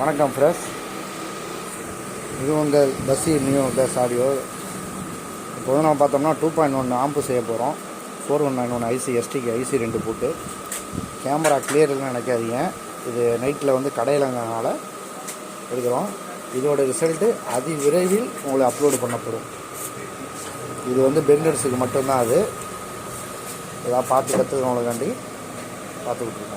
வணக்கம் ஃப்ரெஷ். இது உங்கள் பஸ்ஸி நியூ பேஸ் ஆடியோ. இப்போ வந்து நம்ம பார்த்தோம்னா 2.1 ஆம்பு செய்ய போகிறோம். 4191 ஐசி எஸ்டிக்கு ஐசி 2 போட்டு. கேமரா கிளியர் இல்லைன்னு நினைக்காதீங்க. இது நைட்டில் வந்து கடையிலங்கனால எடுக்கிறோம். இதோட ரிசல்ட்டு அதி விரைவில் உங்களை அப்லோடு பண்ணப்படும். இது வந்து பெண்டர்ஸுக்கு மட்டும்தான். அது ஏதாவது பார்த்து கற்றுக்கிறவங்களுக்காண்டி பார்த்துக்கிட்டு இருக்கோம்.